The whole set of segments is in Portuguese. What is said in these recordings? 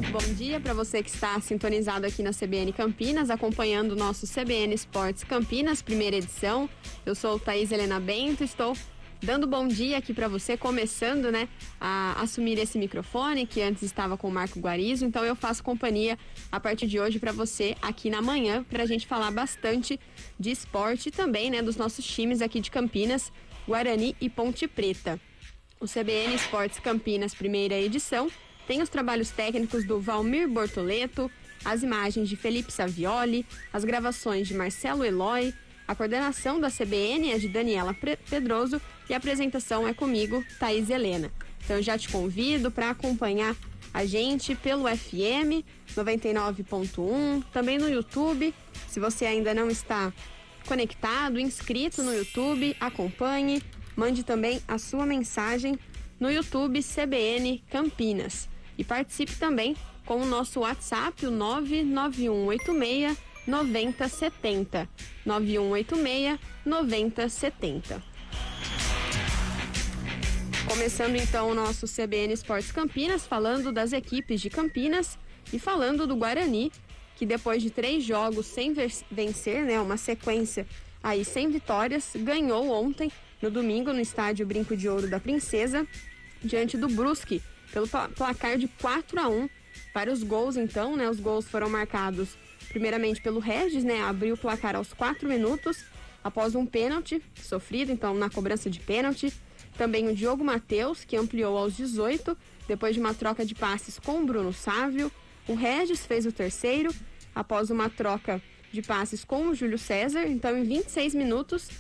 muito bom dia para você que está sintonizado aqui na CBN Campinas, acompanhando o nosso CBN Esportes Campinas, primeira edição. Eu sou Thaís Helena Bento, estou dando bom dia aqui para você, começando, a assumir esse microfone, que antes estava com o Marco Guarizo. Então eu faço companhia a partir de hoje para você aqui na manhã, para a gente falar bastante de esporte e também, dos nossos times aqui de Campinas, Guarani e Ponte Preta. O CBN Esportes Campinas, primeira edição, tem os trabalhos técnicos do Valmir Bortoleto, as imagens de Felipe Savioli, as gravações de Marcelo Eloy, a coordenação da CBN é de Daniela Pedroso e a apresentação é comigo, Thaís Helena. Então eu já te convido para acompanhar a gente pelo FM 99.1, também no YouTube. Se você ainda não está conectado, inscrito no YouTube, acompanhe, mande também a sua mensagem no YouTube CBN Campinas. E participe também com o nosso WhatsApp, o 99186 9070. 9186 9070. Começando então o nosso CBN Esportes Campinas, falando das equipes de Campinas e falando do Guarani, que depois de 3 jogos sem vencer, uma sequência aí sem vitórias, ganhou ontem, no domingo, no estádio Brinco de Ouro da Princesa, diante do Brusque, pelo placar de 4-1. Para os gols, então, os gols foram marcados primeiramente pelo Regis, abriu o placar aos 4 minutos, após um pênalti sofrido, então, na cobrança de pênalti. Também o Diogo Matheus, que ampliou aos 18, depois de uma troca de passes com o Bruno Sávio. O Regis fez o terceiro, após uma troca de passes com o Júlio César. Então, em 26 minutos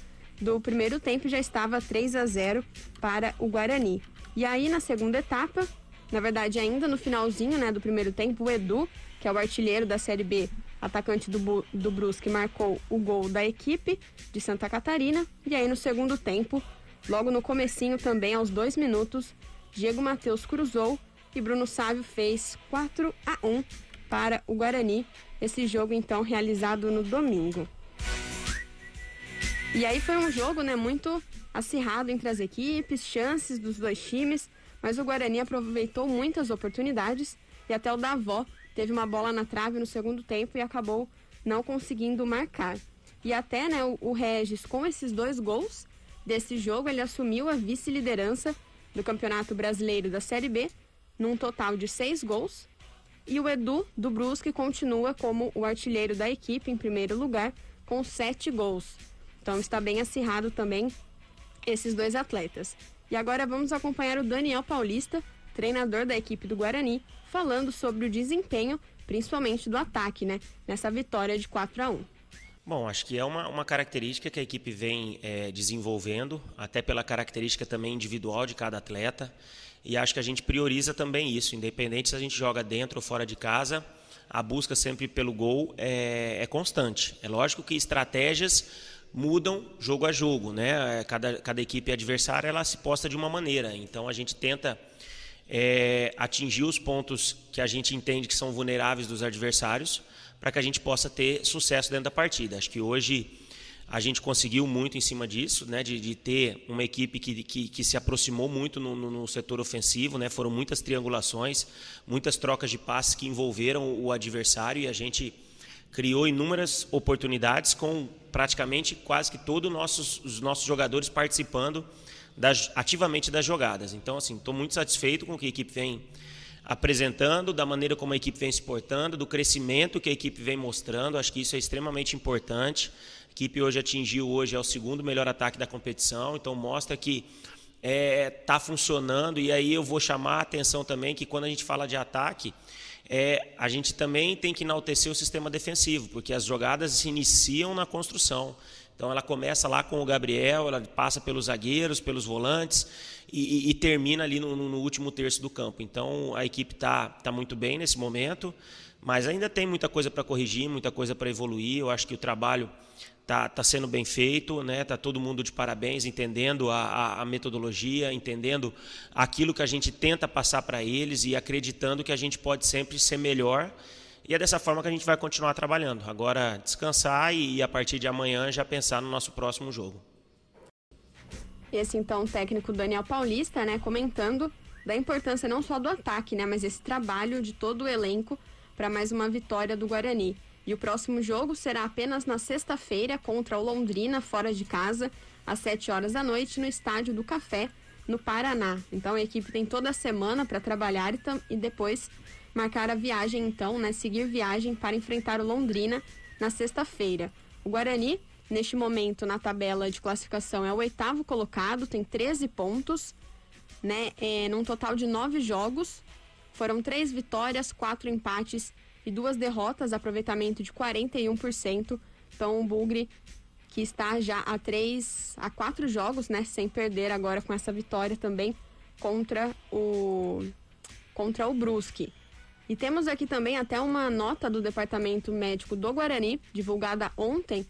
do primeiro tempo, já estava 3-0 para o Guarani. E aí, na segunda etapa, na verdade, ainda no finalzinho do primeiro tempo, o Edu, que é o artilheiro da Série B, atacante do Brusque, marcou o gol da equipe de Santa Catarina. E aí, no segundo tempo, logo no comecinho também, aos 2 minutos, Diego Matheus cruzou e Bruno Sávio fez 4-1 para o Guarani. Esse jogo, então, realizado no domingo. E aí foi um jogo, muito acirrado entre as equipes, chances dos dois times, mas o Guarani aproveitou muitas oportunidades e até o Davó teve uma bola na trave no segundo tempo e acabou não conseguindo marcar. E até, o Regis, com esses 2 gols desse jogo, ele assumiu a vice-liderança do Campeonato Brasileiro da Série B, num total de 6 gols. E o Edu, do Brusque, continua como o artilheiro da equipe, em primeiro lugar, com 7 gols. Então está bem acirrado também esses 2 atletas. E agora vamos acompanhar o Daniel Paulista, treinador da equipe do Guarani, falando sobre o desempenho, principalmente do ataque, nessa vitória de 4-1. Bom, acho que é uma característica que a equipe vem desenvolvendo, até pela característica também individual de cada atleta. E acho que a gente prioriza também isso, independente se a gente joga dentro ou fora de casa, a busca sempre pelo gol é constante. É lógico que estratégias mudam jogo a jogo, Cada equipe adversária ela se posta de uma maneira, então a gente tenta atingir os pontos que a gente entende que são vulneráveis dos adversários para que a gente possa ter sucesso dentro da partida. Acho que hoje a gente conseguiu muito em cima disso, de ter uma equipe que se aproximou muito no setor ofensivo, Foram muitas triangulações, muitas trocas de passes que envolveram o adversário e a gente criou inúmeras oportunidades com praticamente quase que todos os nossos jogadores participando ativamente das jogadas. Então, estou muito satisfeito com o que a equipe vem apresentando, da maneira como a equipe vem se portando, do crescimento que a equipe vem mostrando. Acho que isso é extremamente importante. A equipe hoje atingiu, é o 2º melhor ataque da competição, então mostra que está funcionando. E aí eu vou chamar a atenção também que quando a gente fala de ataque, a gente também tem que enaltecer o sistema defensivo, porque as jogadas se iniciam na construção. Então ela começa lá com o Gabriel, ela passa pelos zagueiros, pelos volantes e termina ali no último terço do campo. Então a equipe está muito bem nesse momento, mas ainda tem muita coisa para corrigir, muita coisa para evoluir. Eu acho que o trabalho tá sendo bem feito, Tá todo mundo de parabéns, entendendo a metodologia, entendendo aquilo que a gente tenta passar para eles e acreditando que a gente pode sempre ser melhor. E é dessa forma que a gente vai continuar trabalhando. Agora descansar e a partir de amanhã já pensar no nosso próximo jogo. Esse então o técnico Daniel Paulista, comentando da importância não só do ataque, né, mas esse trabalho de todo o elenco para mais uma vitória do Guarani. E o próximo jogo será apenas na sexta-feira contra o Londrina, fora de casa, às 7 horas da noite, no Estádio do Café, no Paraná. Então a equipe tem toda a semana para trabalhar e depois marcar a viagem, então, né, seguir viagem para enfrentar o Londrina na sexta-feira. O Guarani, neste momento, na tabela de classificação, é o 8º colocado, tem 13 pontos, né, num total de 9 jogos. Foram 3 vitórias, 4 empates e 2 derrotas, aproveitamento de 41%. Então o Bugre, que está já a 4 jogos, né, sem perder, agora com essa vitória também contra o Brusque. E temos aqui também até uma nota do Departamento Médico do Guarani, divulgada ontem.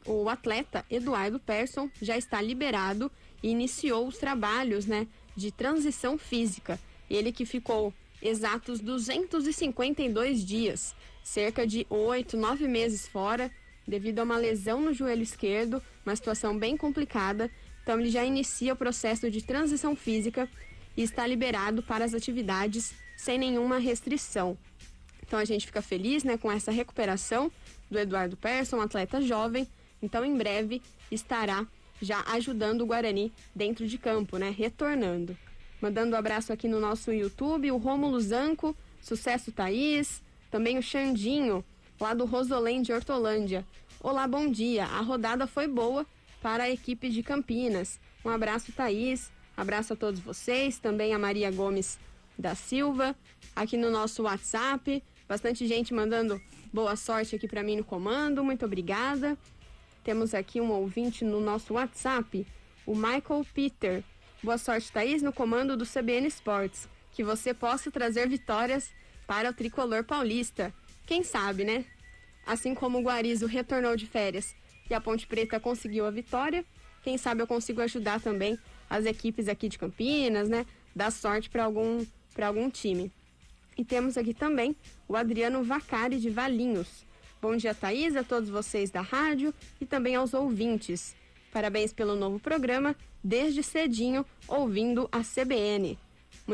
O atleta Eduardo Persson já está liberado e iniciou os trabalhos, né, de transição física. Ele que ficou exatos 252 dias, cerca de 8, 9 meses fora, devido a uma lesão no joelho esquerdo, uma situação bem complicada. Então ele já inicia o processo de transição física e está liberado para as atividades sem nenhuma restrição. Então a gente fica feliz, né, com essa recuperação do Eduardo Persson, um atleta jovem. Então em breve estará já ajudando o Guarani dentro de campo, né, retornando. Mandando um abraço aqui no nosso YouTube, o Rômulo Zanco, Sucesso Thaís, também o Xandinho, lá do Rosolém de Hortolândia. Olá, bom dia. A rodada foi boa para a equipe de Campinas. Um abraço, Thaís. Abraço a todos vocês. Também a Maria Gomes da Silva, aqui no nosso WhatsApp. Bastante gente mandando boa sorte aqui para mim no comando. Muito obrigada. Temos aqui um ouvinte no nosso WhatsApp, o Michael Peter. Boa sorte, Thaís, no comando do CBN Esportes. Que você possa trazer vitórias para o tricolor paulista. Quem sabe, né? Assim como o Guarizo retornou de férias e a Ponte Preta conseguiu a vitória, quem sabe eu consigo ajudar também as equipes aqui de Campinas, né? Dar sorte para algum time. E temos aqui também o Adriano Vacari de Valinhos. Bom dia, Thaís, a todos vocês da rádio e também aos ouvintes. Parabéns pelo novo programa, desde cedinho, ouvindo a CBN.